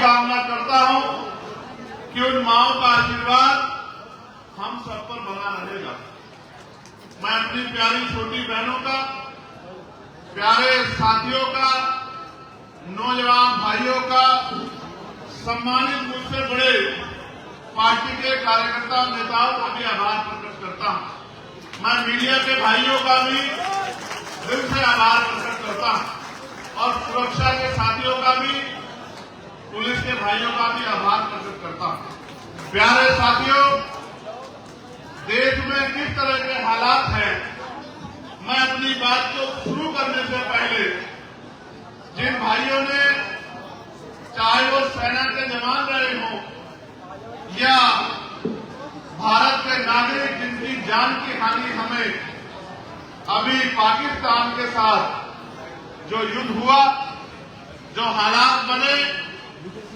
कामना करता हूं कि उन माओं का आशीर्वाद हम सब पर बना रहेगा। मैं अपनी प्यारी छोटी बहनों का, प्यारे साथियों का, नौजवान भाइयों का, सम्मानित मुझसे बड़े पार्टी के कार्यकर्ता नेताओं का भी आभार प्रकट करता हूं। मैं मीडिया के भाइयों का भी दिल से आभार प्रकट करता हूं और सुरक्षा के साथियों का भी, पुलिस के भाइयों का भी आभार प्रकट करता हूं। प्यारे साथियों, देश में किस तरह के हालात हैं, मैं अपनी बात को शुरू करने से पहले जिन भाइयों ने, चाहे वो सेना के जवान रहे हों या भारत के नागरिक जिनकी जान की हानि हमें अभी पाकिस्तान के साथ जो युद्ध हुआ, जो हालात बने,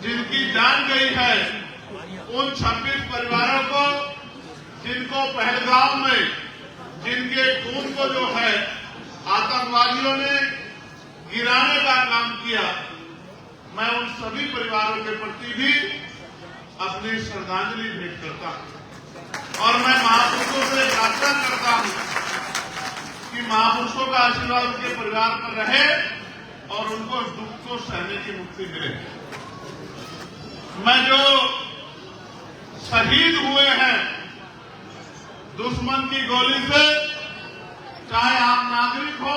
जिनकी जान गई है, उन 26 परिवारों को, जिनको पहलगाम में जिनके खून को जो है आतंकवादियों ने गिराने का काम किया, मैं उन सभी परिवारों के प्रति भी अपनी श्रद्धांजलि भेंट करता हूं और मैं महापुरुषों से प्रार्थना करता हूं कि महापुरुषों का आशीर्वाद उनके परिवार पर रहे और उनको दुख को सहने की मुक्ति मिले। मैं जो शहीद हुए हैं दुश्मन की गोली से, चाहे आम नागरिक हो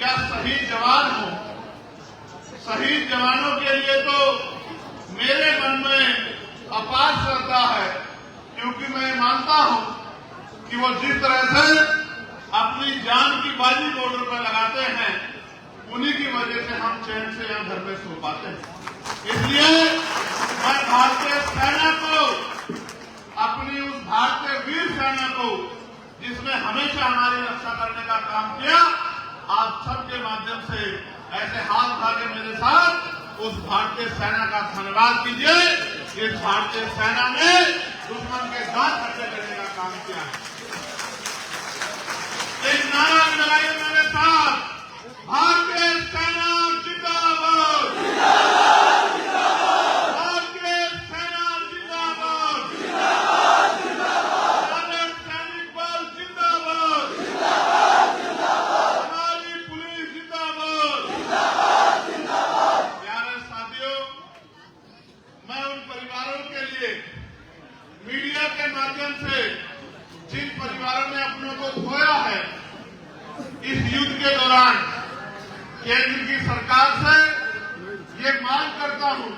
या शहीद जवान हो, शहीद जवानों के लिए तो मेरे मन में अपार श्रद्धा है, क्योंकि मैं मानता हूं कि वो जिस तरह से अपनी जान की बाजी बॉर्डर पर लगाते हैं, उन्हीं की वजह से हम चैन से यहां घर में सो पाते हैं। इसलिए मैं भारतीय सेना को, अपनी उस भारतीय वीर सेना को जिसने हमेशा हमारी रक्षा करने का काम किया, आप सबके माध्यम से ऐसे हाथ उठा के मेरे साथ उस भारतीय सेना का धन्यवाद कीजिए। इस भारतीय सेना ने दुश्मन के दांत खट्टे करने का काम किया है। एक नारा लगाइए मेरे साथ, भारतीय सेना जिंदाबाद, भारतीय सेना जिंदाबाद, हमारे सैनिक बल जिंदाबाद, हमारी पुलिस जिंदाबाद। प्यारे साथियों, मैं उन परिवारों के लिए मीडिया के माध्यम से, जिन परिवारों ने अपनों को खोया है इस युद्ध के दौरान, केंद्र की सरकार से ये मांग करता हूं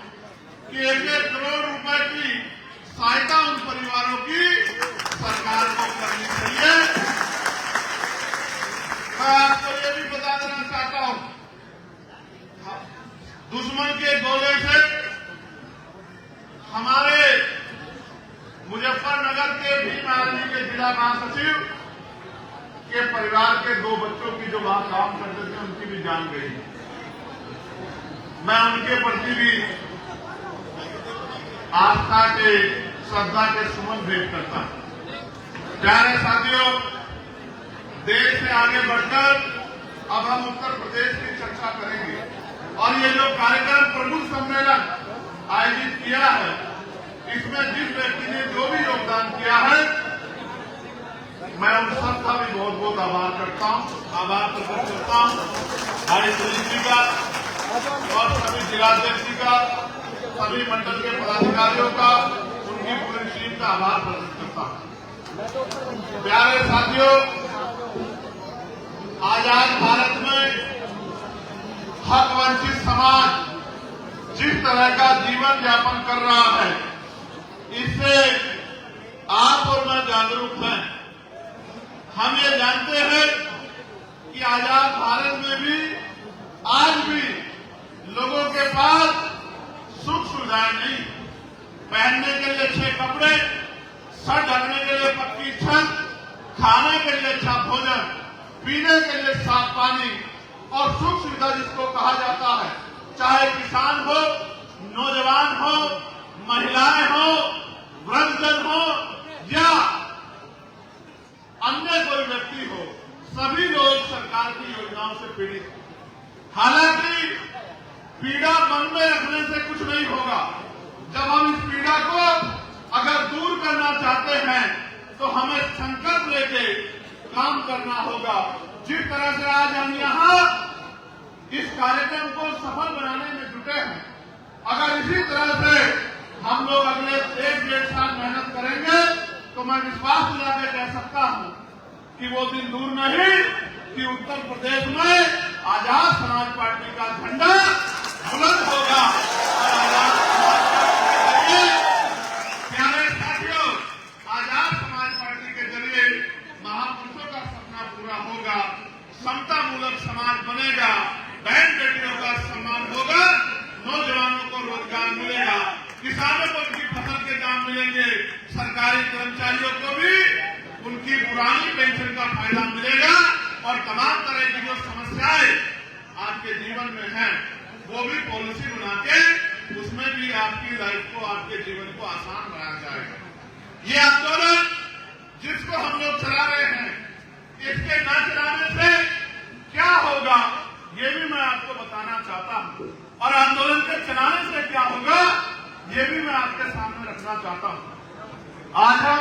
कि 1-1 करोड़ रुपए की सहायता उन परिवारों की सरकार को करनी चाहिए। मैं आपको ये भी बता देना चाहता हूं, दुश्मन के गोले से हमारे मुजफ्फरनगर के भीम आर्मी के जिला महासचिव के परिवार के 2 बच्चों की जो वहां काम करते थे, उनकी भी जान गई। मैं उनके प्रति भी आस्था के, श्रद्धा के सुमन भेंट करता हूं। प्यारे साथियों, देश से आगे बढ़कर अब हम उत्तर प्रदेश की चर्चा करेंगे और ये जो कार्यक्रम प्रमुख सम्मेलन आयोजित किया है, इसमें जिस व्यक्ति ने जो भी योगदान किया है, मैं उन सबका भी बहुत बहुत आभार करता हूं, आभार प्रकट करता हूं। हमारे पुलिस जी का और सभी जिलाध्यक्ष जी का, सभी मंडल के पदाधिकारियों का, उनकी पूरी टीम का आभार प्रकट करता हूं। प्यारे साथियों, आजाद भारत में हक वंचित समाज जिस तरह का जीवन यापन कर रहा है, इससे आप और मैं जागरूक हैं। हम ये जानते हैं कि आजाद भारत में भी आज भी लोगों के पास सुख सुविधाएं नहीं, पहनने के लिए अच्छे कपड़े, सर ढकने के लिए पक्की छत, खाने के लिए अच्छा भोजन, पीने के लिए साफ पानी और सुख सुविधा जिसको कहा जाता है, चाहे किसान हो, नौजवान हो, महिलाएं हो, वृद्धजन हो या अन्य कोई व्यक्ति हो, सभी लोग सरकार की योजनाओं से पीड़ित हैं। हालांकि पीड़ा मन में रखने से कुछ नहीं तो मैं विश्वास दिला के कह सकता हूं कि वो दिन दूर नहीं कि उत्तर प्रदेश में आजाद समाज पार्टी का झंडा बुलंद होगा और आजाद समाज पार्टी के जरिए, प्यारे साथियों, आजाद समाज पार्टी के जरिए महापुरुषों का सपना पूरा होगा, समता मूलक समाज बनेगा, बहन बेटियों का सम्मान होगा, नौजवानों को रोजगार मिलेगा, किसानों को उनकी फसल के दाम मिलेंगे, सरकारी कर्मचारियों को भी उनकी पुरानी पेंशन का फायदा मिलेगा और तमाम तरह की जो समस्याएं आपके जीवन में हैं वो भी पॉलिसी बना के उसमें भी आपकी लाइफ को, आपके जीवन को आसान बनाया जाएगा। ये आंदोलन जिसको हम लोग चला रहे हैं, इसके न चलाने से क्या होगा ये भी मैं आपको बताना चाहता हूं और आंदोलन के चलाने से क्या होगा ये भी मैं आपके सामने रखना चाहता हूं। आज हम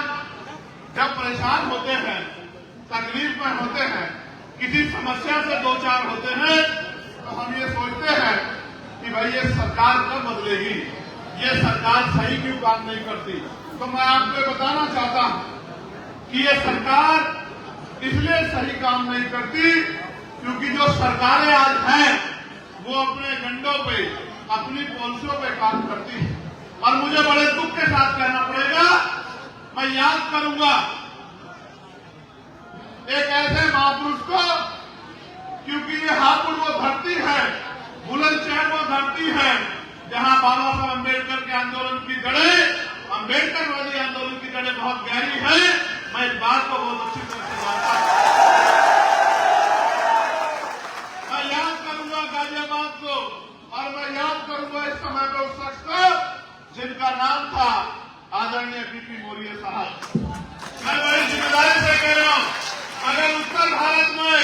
जब परेशान होते हैं, तकलीफ में होते हैं, किसी समस्या से दो चार होते हैं तो हम ये सोचते हैं कि भाई ये सरकार कब बदलेगी, ये सरकार सही क्यों काम नहीं करती। तो मैं आपको बताना चाहता हूं कि ये सरकार इसलिए सही काम नहीं करती क्योंकि जो सरकारें आज हैं वो अपने एजेंडों पे, अपनी पॉलिसियों पे काम करती है। और मुझे बड़े दुख के साथ कहना पड़ेगा, मैं याद करूंगा एक ऐसे महापुरुष को, क्योंकि ये हापुड़ वो धरती है, बुलंदशहर वो धरती है जहां बाबा साहब अम्बेडकर के आंदोलन की जड़ें, अम्बेडकरवादी आंदोलन की जड़ें बहुत गहरी है। मैं इस बात को बहुत अच्छी तरह से जानता हूं। मैं याद करूंगा गाजियाबाद को और मैं याद करूंगा इस समय पे उस शख्स को जिनका नाम था आदरणीय बीपी मौर्य साहब। मैं बड़ी जिम्मेदारी से कह रहा हूं, अगर उत्तर भारत में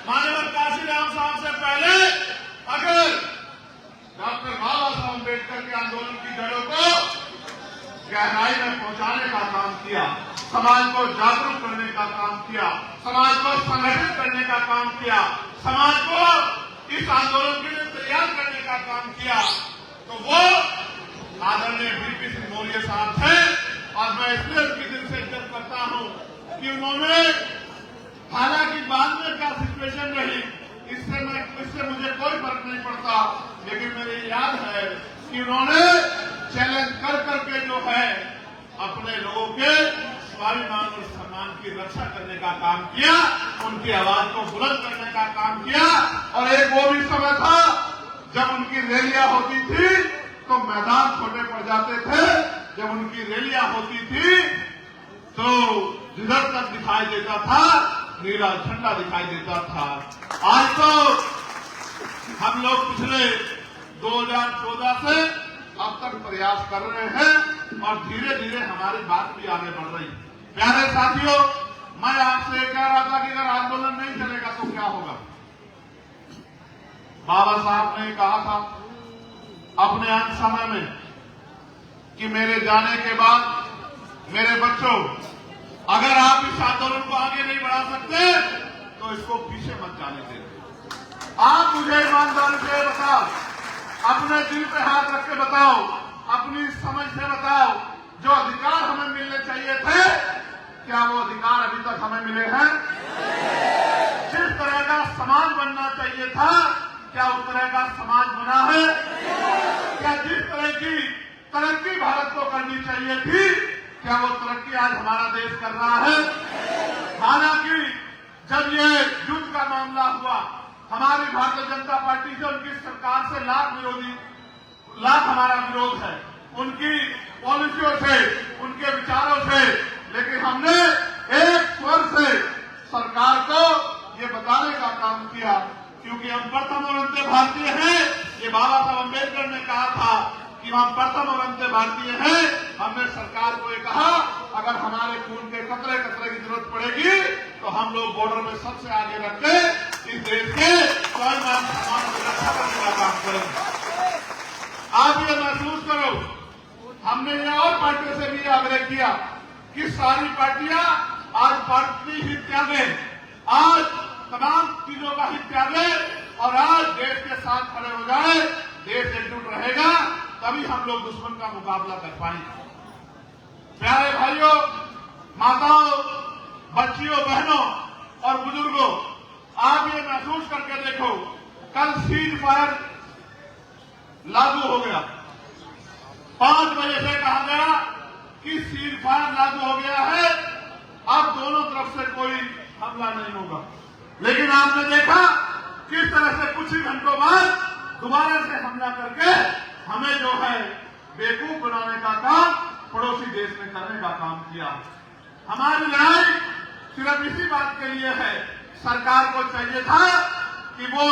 माननीय काशीराम साहब से पहले अगर डॉक्टर बाबा साहब अम्बेडकर के आंदोलन की जड़ों को गहराई में पहुंचाने का काम किया, समाज को जागरूक करने का काम किया, समाज को संगठित करने का काम किया, समाज को इस आंदोलन के लिए तैयार करने का काम किया, तो वो आदरणीय बीपी सिंह मौर्य साहब थे। और मैं इसलिए उनकी दिल से इज्जत करता हूं कि उन्होंने, हालांकि बाद में क्या सिचुएशन रही इससे मुझे कोई फर्क नहीं पड़ता, लेकिन मेरे याद है कि उन्होंने चैलेंज कर करके जो है अपने लोगों के स्वाभिमान और सम्मान की रक्षा करने का काम किया, उनकी आवाज को बुलंद करने का काम किया। और एक वो भी समय था जब उनकी रैलियां होती थी तो मैदान छोटे पड़ जाते थे, जब उनकी रैलियां होती थी तो जिधर तक दिखाई देता था नीला झंडा दिखाई देता था। आज तो हम लोग पिछले 2014 से अब तक प्रयास कर रहे हैं और धीरे धीरे हमारी बात भी आगे बढ़ रही है। प्यारे साथियों, मैं आपसे कह रहा था कि अगर आंदोलन नहीं चलेगा तो क्या होगा। बाबा साहब ने कहा था अपने अंत समय में कि मेरे जाने के बाद मेरे बच्चों, अगर आप इस आंदोलन को आगे नहीं बढ़ा सकते तो इसको पीछे मत जाने दें। आप मुझे ईमानदारी से बताओ, अपने दिल पे हाथ रख के बताओ, अपनी समझ से बताओ, जो अधिकार हमें मिलने चाहिए थे क्या वो अधिकार अभी तक हमें मिले हैं? जिस तरह का समाज बनना चाहिए था क्या उस तरह का समाज बना है? क्या जिस तरह की तरक्की भारत को करनी चाहिए थी क्या वो तरक्की आज हमारा देश कर रहा है? हालांकि जब ये युद्ध का मामला हुआ, हमारी भारतीय जनता पार्टी से, उनकी सरकार से लाख हमारा विरोध है, उनकी पॉलिसियों से, उनके विचारों से, लेकिन हमने एक स्वर से सरकार को ये बताने का काम किया, क्योंकि हम प्रथम और अंत्य भारतीय हैं। ये बाबा साहब अम्बेडकर ने कहा था कि हम प्रथम और अंत्य भारतीय हैं। हमने सरकार को ये कहा, अगर हमारे खून के कतरे कतरे की जरूरत पड़ेगी तो हम लोग बॉर्डर में सबसे आगे रख के इस देश के स्वाभिमान सम्मान की रक्षा करने का काम करेंगे। आप ये महसूस करो, हमने ये और पार्टियों से भी आग्रह किया कि सारी पार्टियां आज पार्टी हित त्यागे, आज तमाम चीजों का हित त्यागे और आज देश के साथ खड़े हो जाए। देश एकजुट रहेगा तभी हम लोग दुश्मन का मुकाबला कर पाएंगे। प्यारे भाइयों, माताओं, बच्चियों, बहनों और बुजुर्गों, आप ये महसूस करके देखो, कल सीज फायर लागू हो गया। 5 बजे से कहा गया कि सीज फायर लागू हो गया है, अब दोनों तरफ से कोई हमला नहीं होगा। लेकिन आपने देखा किस तरह से कुछ ही घंटों बाद दोबारा से हमला करके हमें जो है बेवकूफ बनाने का काम पड़ोसी देश में करने का काम किया। हमारी लड़ाई सिर्फ इसी बात के लिए है, सरकार को चाहिए था कि वो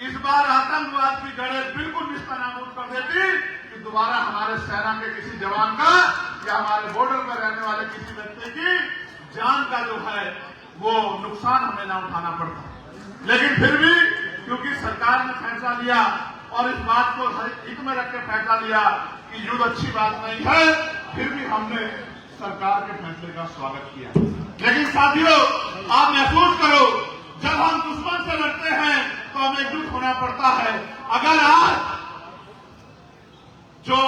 इस बार आतंकवाद की जड़ें बिल्कुल निस्तानाबूद कर देती कि दोबारा हमारे सेना के किसी जवान का या हमारे बॉर्डर पर रहने वाले किसी व्यक्ति की जान का जो है वो नुकसान हमें ना उठाना पड़ता। लेकिन फिर भी क्योंकि सरकार ने फैसला लिया और इस बात को हित में रख के फैसला लिया कि युद्ध अच्छी बात नहीं है, फिर भी हमने सरकार के फैसले का स्वागत किया। लेकिन साथियों, आप महसूस करो, जब हम दुश्मन से लड़ते हैं तो हमें एकजुट होना पड़ता है। अगर आज जो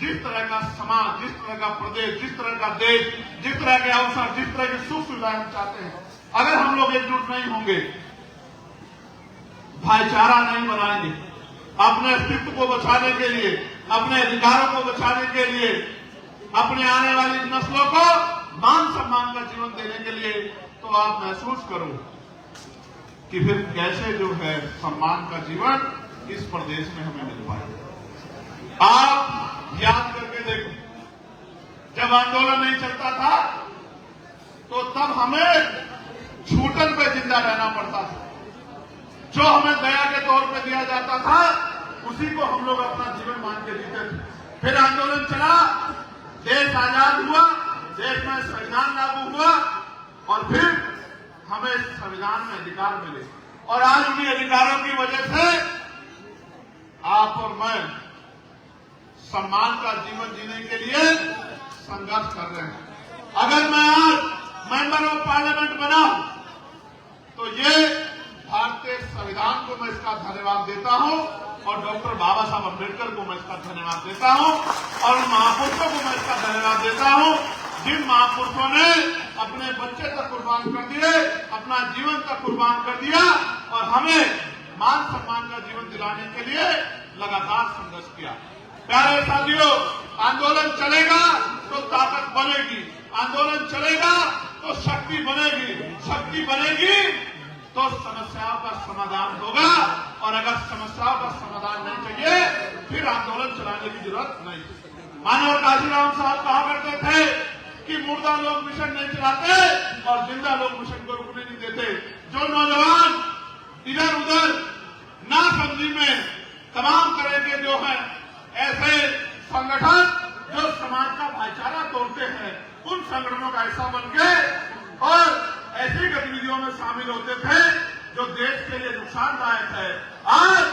जिस तरह का समाज, जिस तरह का प्रदेश, जिस तरह का देश, जिस तरह के अवसर, जिस तरह की सुख सुविधाएं हम चाहते हैं, अगर हम लोग एकजुट नहीं होंगे, भाईचारा नहीं बनाएंगे, अपने अस्तित्व को बचाने के लिए, अपने अधिकारों को बचाने के लिए, अपने आने वाली नस्लों को मान सम्मान का जीवन देने के लिए, तो आप महसूस करो कि फिर कैसे जो है सम्मान का जीवन इस प्रदेश में हमें मिल पाएगा। आप याद करके देखो, जब आंदोलन नहीं चलता था तो तब हमें छूटन पे जिंदा रहना पड़ता था। जो हमें दया के तौर पे दिया जाता था उसी को हम लोग अपना जीवन मान के जीते थे। फिर आंदोलन चला, देश आजाद हुआ, देश में संविधान लागू हुआ और फिर हमें संविधान में अधिकार मिले और आज उन्हीं अधिकारों की वजह से आप और मैं सम्मान का जीवन जीने के लिए संघर्ष कर रहे हैं। अगर मैं आज मेंबर ऑफ पार्लियामेंट बना तो ये भारतीय संविधान को मैं इसका धन्यवाद देता हूं और डॉक्टर बाबा साहब अम्बेडकर को मैं इसका धन्यवाद देता हूं और उन महापुरुषों को मैं इसका धन्यवाद देता हूं जिन महापुरुषों ने अपने बच्चे तक कुर्बान कर दिए, अपना जीवन तक कुर्बान कर दिया और हमें मान सम्मान का जीवन दिलाने के लिए लगातार संघर्ष किया। प्यारे साथियों, आंदोलन चलेगा तो ताकत बनेगी, आंदोलन चलेगा तो शक्ति बनेगी, शक्ति बनेगी तो समस्याओं का समाधान होगा और अगर समस्याओं का समाधान नहीं चाहिए फिर आंदोलन चलाने की जरूरत नहीं। मानव काशीराम साहब कहा करते थे कि मुर्दा लोग मिशन नहीं चलाते और जिंदा लोग मिशन को रुकने नहीं देते। जो नौजवान इधर उधर ना समझी में तमाम तरह के जो है ऐसे संगठन जो समाज का भाईचारा तोड़ते हैं उन संगठनों का हिस्सा बन के और ऐसी गतिविधियों में शामिल होते थे जो देश के लिए नुकसानदायक है। आज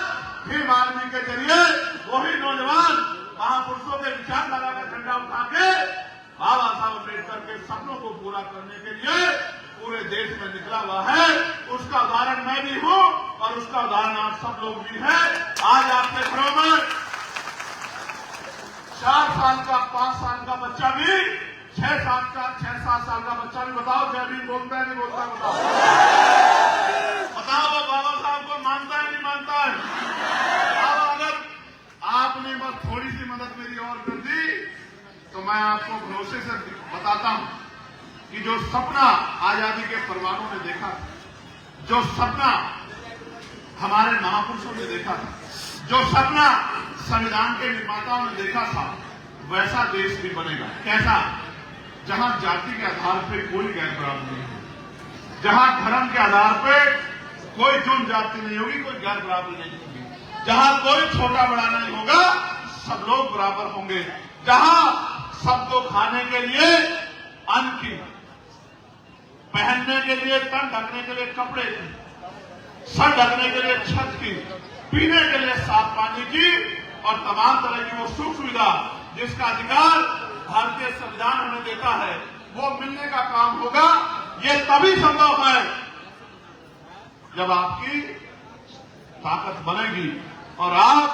फिर वाल्मीकि के जरिए वही नौजवान महापुरुषों के विचारधारा का झंडा उठा के बाबा साहब अम्बेडकर के सपनों को पूरा करने के लिए पूरे देश में निकला हुआ है। उसका उदाहरण मैं भी हूं और उसका उदाहरण आप सब लोग भी हैं। आज आपके घरों में 4 साल का 5 साल का बच्चा भी 6-7 साल का बच्चा भी बताओ जय भीम बोलता है नहीं बोलता है? बताओ वो बाबा साहब को मानता है नहीं मानता है? अब अगर आपने बस थोड़ी सी मदद मेरी और कर दी तो मैं आपको भरोसे से बताता हूं कि जो सपना आजादी के परवानों ने देखा था, जो सपना हमारे महापुरुषों ने देखा था, जो सपना संविधान के निर्माताओं ने देखा था, वैसा देश भी बनेगा। कैसा? जहां जाति के आधार पर कोई गैर बराबरी नहीं होगी, जहां धर्म के आधार पर कोई जुर्म जाति नहीं होगी, कोई गैर बराबरी नहीं होगी, जहां कोई छोटा बड़ा नहीं होगा, सब लोग बराबर होंगे, जहां सबको खाने के लिए अन्न की, पहनने के लिए तन ढकने के लिए कपड़े की, सर ढकने के लिए छत की, पीने के लिए साफ पानी की और तमाम तरह की वो सुख सुविधा जिसका अधिकार भारतीय संविधान हमें देता है वो मिलने का काम होगा। ये तभी संभव है जब आपकी ताकत बनेगी और आप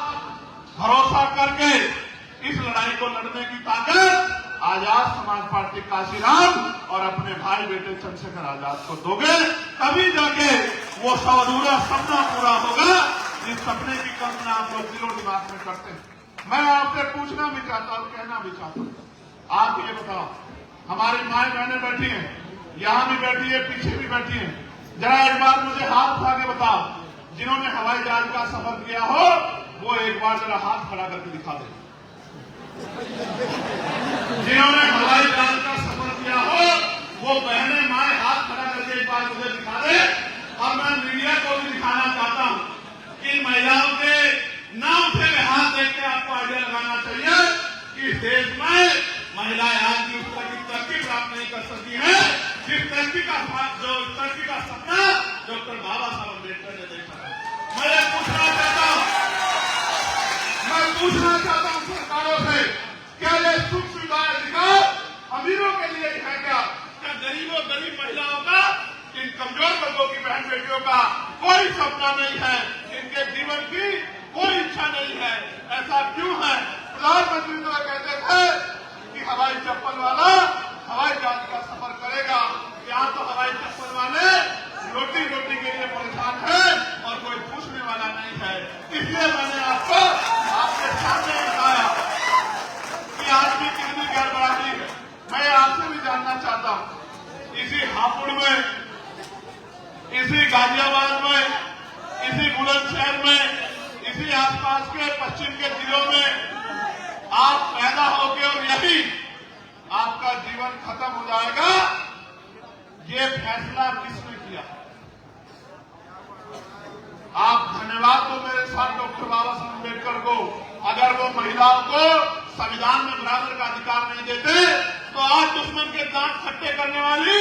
भरोसा करके इस लड़ाई को लड़ने की ताकत आजाद समाज पार्टी काशीराम और अपने भाई बेटे चंद्रशेखर आजाद को दोगे, तभी जाके वो अधूरा सपना पूरा होगा जिस सपने की कल्पना आप लोग दिलो दिमाग में करते हैं। मैं आपसे पूछना भी चाहता हूं, कहना भी चाहता हूं, आप ये बताओ, हमारी माए बहनें बैठी हैं, यहां भी बैठी है, पीछे भी बैठी है, जरा एक बार मुझे हाथ उठा के बताओ, जिन्होंने हवाई जहाज का सफर किया हो वो एक बार जरा हाथ खड़ा करके दिखा दे। जिन्होंने हवाई जहाज का सफर किया हो वो बहनें माए हाथ खड़ा करके एक बार मुझे दिखा दे। और मैं मीडिया को भी दिखाना चाहता हूं कि महिलाओं के नाम से हाथ देख के आपको आइडिया लगाना चाहिए कि देश में महिलाएं आज भी उस तरह की तरक्की प्राप्त नहीं कर सकी है जिस तरक्की का सपना डॉक्टर बाबा साहब अम्बेडकर ने देखा है। मैं पूछना चाहता हूं सरकारों से, क्या ये सुख सुविधाएं अधिकार अमीरों के लिए है क्या गरीब महिलाओं का, इन कमजोर वर्गों की बहन बेटियों का कोई सपना नहीं है, इनके जीवन की कोई इच्छा नहीं है? ऐसा क्यों है? प्रधानमंत्री तो कहते थे कि हवाई चप्पल वाला हवाई जहाज का सफर करेगा, यहाँ तो हवाई चप्पल वाले रोटी के लिए परेशान है और कोई पूछने वाला नहीं है। इसलिए मैंने आपके सामने बताया कि आज भी कितनी गड़बड़ाहट है। मैं आपसे भी जानना चाहता हूँ, इसी हापुड़ में, इसी गाजियाबाद में, इसी बुलंदशहर में, इसी आसपास के पश्चिम के जिलों में आप पैदा होगे और यही आपका जीवन खत्म हो जाएगा, ये फैसला किसने किया? आप धन्यवाद दो मेरे साथ डॉक्टर बाबा साहब अम्बेडकर को। अगर वो महिलाओं को संविधान में बराबर का अधिकार नहीं देते तो आज दुश्मन के दांत खट्टे करने वाली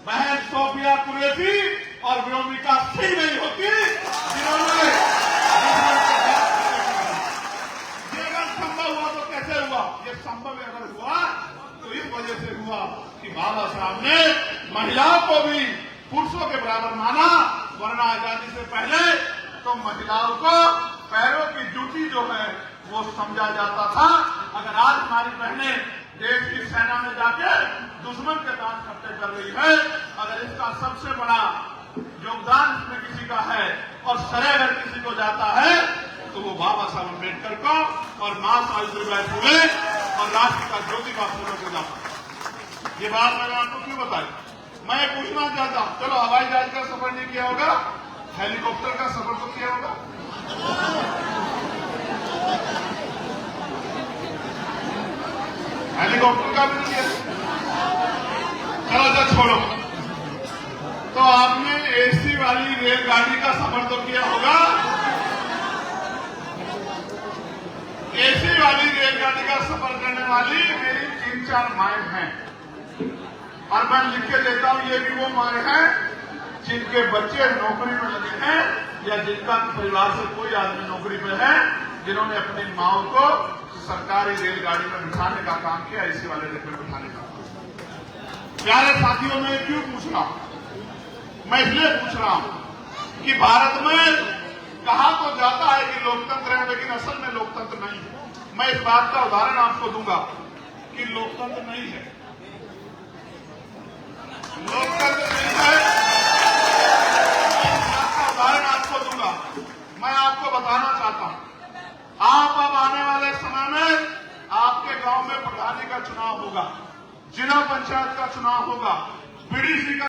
बहन सोफिया कुरैशी और व्योमिका सिंह नहीं होती, जिन्होंने ये अगर संभव हुआ तो कैसे हुआ? ये संभव अगर हुआ तो इस वजह से हुआ कि बाबा साहब ने महिलाओं को भी पुरुषों के बराबर माना, वरना आजादी से पहले तो महिलाओं को पैरों की जूती जो है वो समझा जाता था। अगर आज हमारी बहनें देश की सेना में जाके दुश्मन के दांत खट्टे कर रही है, अगर इसका सबसे बड़ा योगदान इसमें किसी का है और श्रेय अगर किसी को जाता है तो वो बाबा साहब अम्बेडकर को और मां सावित्रीबाई फुले और राष्ट्रपिता ज्योतिबा फुले को जाता है। ये बात मैंने आपको क्यों बताई? मैं पूछना चाहता हूं, चलो हवाई जहाज का सफर नहीं किया होगा, हेलीकॉप्टर का सफर तो किया होगा। हेलीकॉप्टर का भी नहीं किया। चलो तो छोड़ो, तो आपने एसी वाली रेलगाड़ी का सफर तो किया होगा। एसी वाली रेलगाड़ी का सफर करने वाली मेरी 3-4 माएं हैं और मैं लिख के देता हूं, ये भी वो माएं हैं जिनके बच्चे नौकरी में लगे हैं या जिनका परिवार से कोई आदमी नौकरी पे है, जिन्होंने अपनी माओं को सरकारी रेलगाड़ी में बिठाने का काम किया, एसी वाले रेल में बिठाने का काम। प्यारे साथियों, मैं क्यों पूछ रहा हूं? मैं इसलिए पूछ रहा हूं कि भारत में कहा तो जाता है कि लोकतंत्र है, लेकिन असल में लोकतंत्र नहीं है। मैं इस बात का उदाहरण आपको दूंगा कि लोकतंत्र नहीं है, लोकतंत्र नहीं है। इस बात का उदाहरण आपको दूंगा। मैं आपको बताना चाहता हूं, आप अब आने वाले समय में आपके गांव में प्रधानी का चुनाव होगा, जिला पंचायत का चुनाव होगा, बीडीसी का